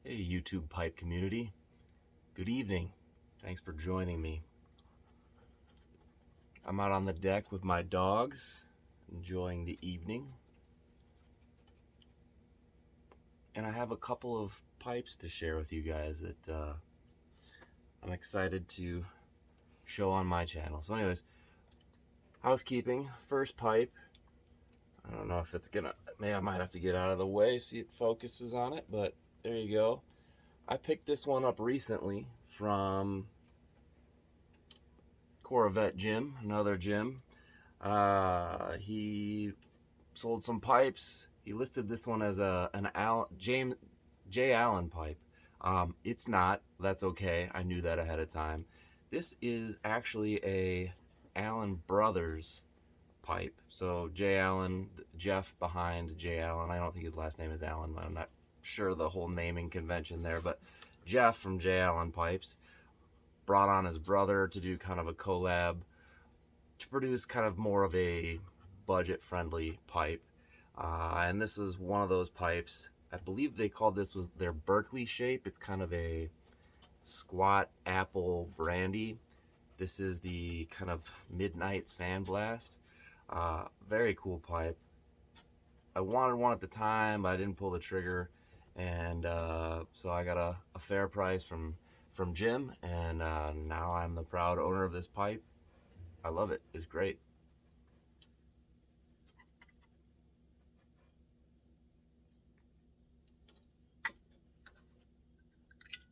Hey, YouTube pipe community. Good evening. Thanks for joining me. I'm out on the deck with my dogs, enjoying the evening. And I have a couple of pipes to share with you guys that I'm excited to show on my channel. So, anyways, housekeeping. First pipe. I don't know if it's gonna. I might have to get out of the way, see it focuses on it, but there you go. I picked this one up recently from Corvette Jim, another Jim. He sold some pipes. He listed this one as an James J. Allen pipe. It's not. That's okay. I knew that ahead of time. This is actually a Allen Brothers pipe. So J. Allen, Jeff behind J. Allen. I don't think his last name is Allen. I'm not sure the whole naming convention there, but Jeff from J. Allen Pipes brought on his brother to do kind of a collab to produce kind of more of a budget-friendly pipe. And this is one of those pipes. I believe they called this was their Berkeley shape. It's kind of a squat apple brandy. This is the kind of midnight sandblast. Very cool pipe. I wanted one at the time, but I didn't pull the trigger, and so I got a fair price from Jim, and now I'm the proud owner of this pipe. I love it. It's great.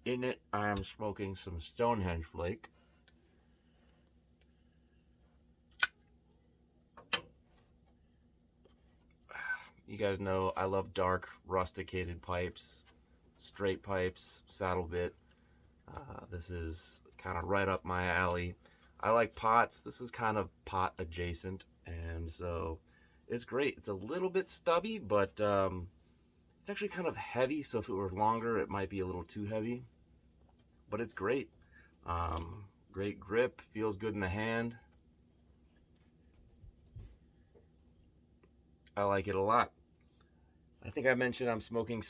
In it, I am smoking some Stonehenge flake. You guys know I love dark, rusticated pipes, straight pipes, saddle bit. This is kind of right up my alley. I like pots. This is kind of pot adjacent, and so it's great. It's a little bit stubby, but it's actually kind of heavy. So if it were longer, it might be a little too heavy, but it's great. Great grip, feels good in the hand. I like it a lot. I think I mentioned I'm smoking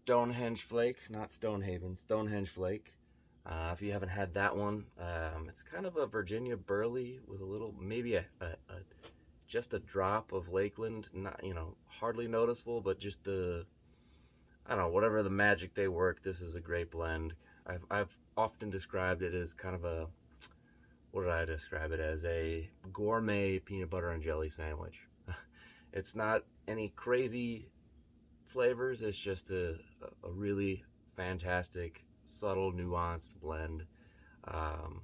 Stonehenge flake, not Stonehaven, Stonehenge flake. If you haven't had that one, it's kind of a Virginia burley with a little, maybe just a drop of Lakeland. Not, hardly noticeable, but just I don't know, whatever the magic they work. This is a great blend. I've often described it as kind of a, what did I describe it as? A gourmet peanut butter and jelly sandwich. It's not any crazy flavors. It's just a really fantastic, subtle, nuanced blend. Um,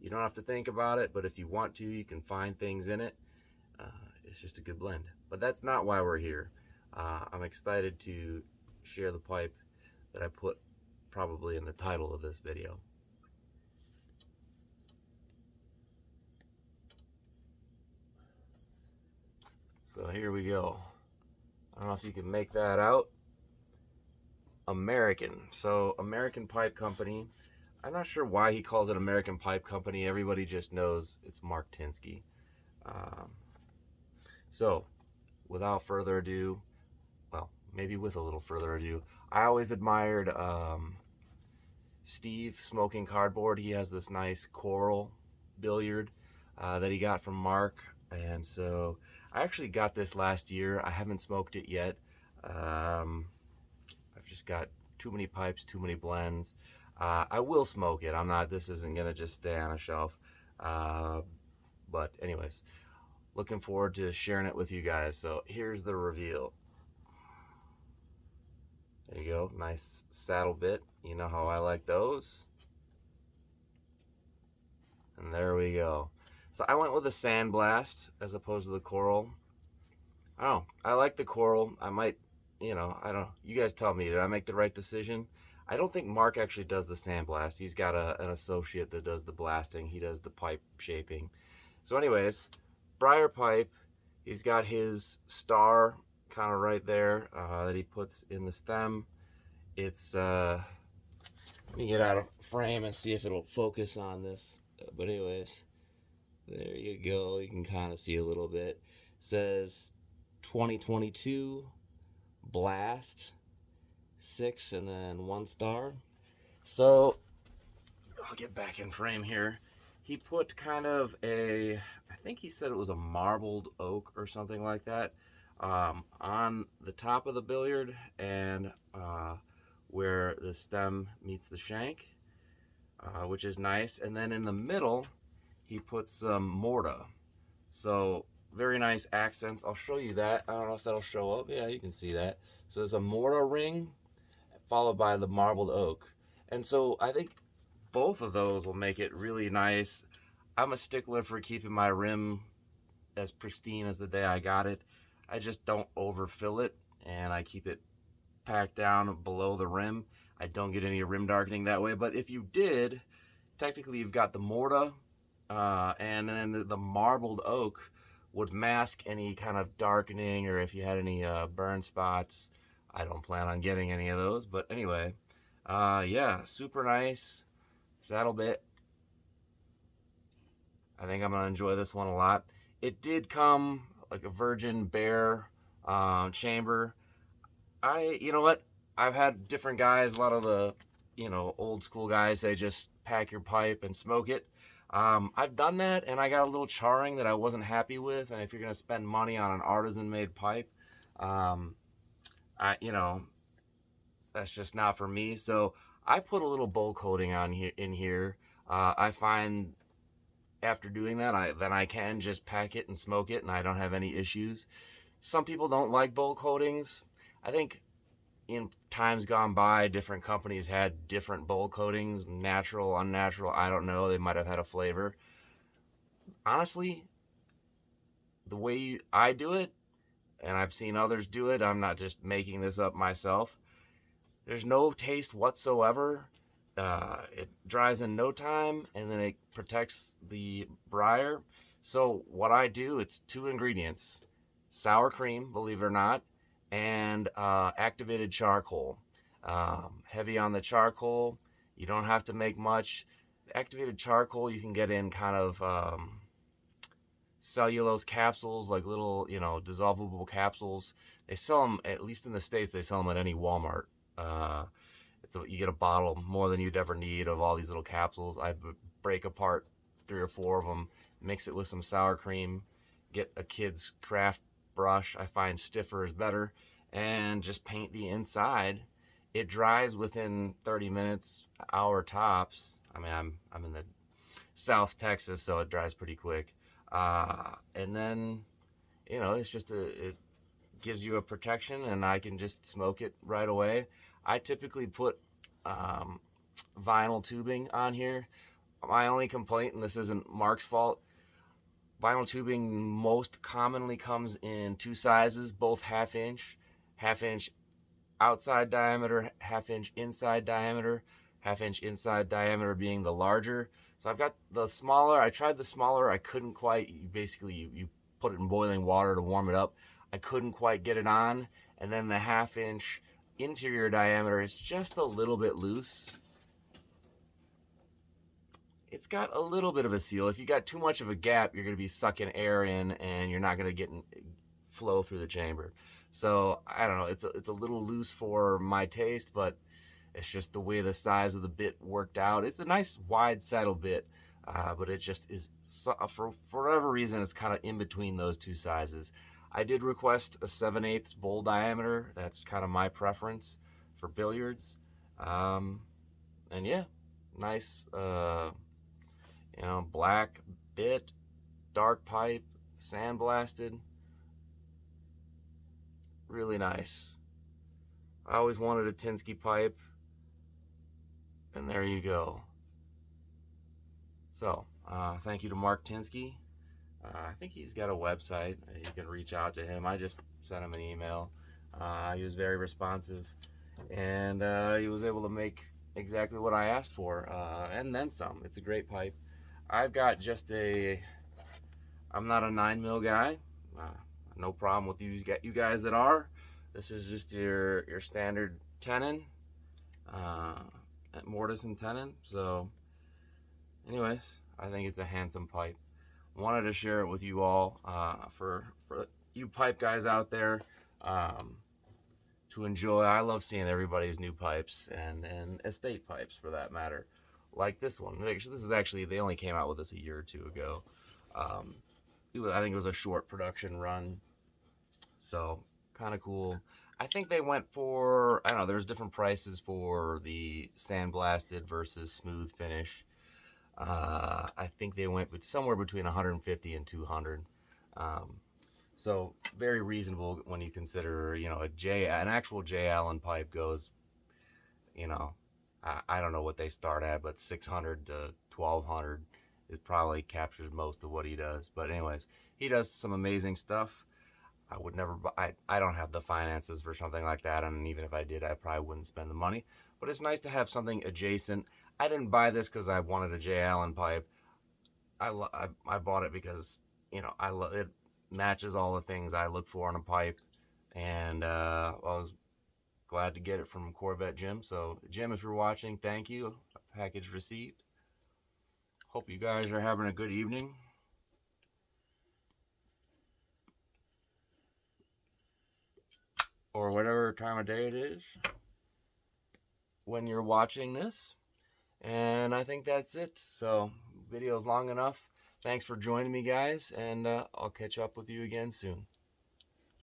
you don't have to think about it, but if you want to, you can find things in it. It's just a good blend. But that's not why we're here. I'm excited to share the pipe that I put probably in the title of this video. So here we go. I don't know if you can make that out. American. So American Pipe Company. I'm not sure why he calls it American Pipe Company. Everybody just knows it's Mark Tinsky. Um, so without further ado, well, maybe with a little further ado, I always admired Steve smoking cardboard. He has this nice coral billiard that he got from Mark, and so I actually got this last year. I haven't smoked it yet. I've just got too many pipes, too many blends. I will smoke it. I'm not. This isn't gonna just stay on a shelf. But anyways, looking forward to sharing it with you guys. So here's the reveal. There you go. Nice saddle bit. You know how I like those. And there we go. So I went with a sandblast as opposed to the coral. Oh, I like the coral. I might, I don't know. You guys tell me, did I make the right decision? I don't think Mark actually does the sandblast. He's got an associate that does the blasting. He does the pipe shaping. So anyways, briar pipe. He's got his star kind of right there that he puts in the stem. It's, let me get out of frame and see if it'll focus on this. But anyways, there you go. You can kind of see a little bit. It says 2022 Blast 6 and then 1 star. So I'll get back in frame here. He put kind of I think he said it was a marbled oak or something like that, on the top of the billiard and where the stem meets the shank, which is nice. And then in the middle, he put some morta. So very nice accents. I'll show you that. I don't know if that'll show up. Yeah, you can see that. So there's a morta ring followed by the marbled oak. And so I think both of those will make it really nice. I'm a stickler for keeping my rim as pristine as the day I got it. I just don't overfill it, and I keep it packed down below the rim. I don't get any rim darkening that way. But if you did, technically you've got the morta, and then the marbled oak would mask any kind of darkening, or if you had any burn spots. I don't plan on getting any of those, but anyway, yeah, super nice saddle bit. I think I'm gonna enjoy this one a lot. It did come like a virgin bare chamber. You know what? I've had different guys, a lot of the, old school guys, they just pack your pipe and smoke it. I've done that, and I got a little charring that I wasn't happy with. And if you're gonna spend money on an artisan-made pipe, um, I, that's just not for me. So I put a little bowl coating on here in here. I find after doing that, then I can just pack it and smoke it, and I don't have any issues. Some people don't like bowl coatings. I think in times gone by, different companies had different bowl coatings, natural, unnatural. I don't know. They might have had a flavor. Honestly, the way I do it, and I've seen others do it, I'm not just making this up myself. There's no taste whatsoever. It dries in no time, and then it protects the briar. So what I do, it's 2 ingredients: sour cream, believe it or not, and activated charcoal. Heavy on the charcoal. You don't have to make much. Activated charcoal you can get in kind of cellulose capsules, like little, dissolvable capsules. They sell them, at least in the States, they sell them at any Walmart. You get a bottle more than you'd ever need of all these little capsules. I break apart 3 or 4 of them, mix it with some sour cream, get a kid's craft brush. I find stiffer is better, and just paint the inside. It dries within 30 minutes, hour tops. I mean, I'm in the South Texas, so it dries pretty quick. And then, it's just it gives you a protection, and I can just smoke it right away. I typically put vinyl tubing on here. My only complaint, and this isn't Mark's fault, vinyl tubing most commonly comes in 2 sizes, both half inch outside diameter, half inch inside diameter, half inch inside diameter being the larger. So I've got the smaller. I tried the smaller. I couldn't quite. You put it in boiling water to warm it up. I couldn't quite get it on. And then the half inch interior diameter is just a little bit loose. It's got a little bit of a seal. If you got too much of a gap, you're going to be sucking air in, and you're not going to flow through the chamber. So I don't know. It's a little loose for my taste, but it's just the way the size of the bit worked out. It's a nice wide saddle bit, but it just is, for whatever reason, it's kind of in between those 2 sizes. I did request a 7/8 bowl diameter. That's kind of my preference for billiards. And yeah, nice, black bit, dark pipe, sandblasted. Really nice. I always wanted a Tinsky pipe, and there you go. So, thank you to Mark Tinsky. I think he's got a website. You can reach out to him. I just sent him an email. He was very responsive, and he was able to make exactly what I asked for, and then some. It's a great pipe. I've got I'm not a 9 mil guy. No problem with you guys that are. This is just your standard tenon, mortise and tenon. So, anyways, I think it's a handsome pipe. Wanted to share it with you all, for you pipe guys out there. to enjoy. I love seeing everybody's new pipes and estate pipes for that matter. Like this one. This is actually, they only came out with this a year or two ago. Um, I think it was a short production run. So kind of cool. I think they went for, I don't know, there's different prices for the sandblasted versus smooth finish. I think they went with somewhere between 150 and 200. Um, so very reasonable when you consider, an actual J Allen pipe goes, you know, I don't know what they start at, but 600 to 1200 it probably captures most of what he does. But anyways, he does some amazing stuff. I would never. I don't have the finances for something like that, and even if I did, I probably wouldn't spend the money. But it's nice to have something adjacent. I didn't buy this because I wanted a J Allen pipe. I bought it because it matches all the things I look for in a pipe, and I was glad to get it from Corvette Jim. So Jim, if you're watching, thank you. Package received. Hope you guys are having a good evening. Or whatever time of day it is when you're watching this. And I think that's it. So, video's long enough. Thanks for joining me, guys, and I'll catch up with you again soon.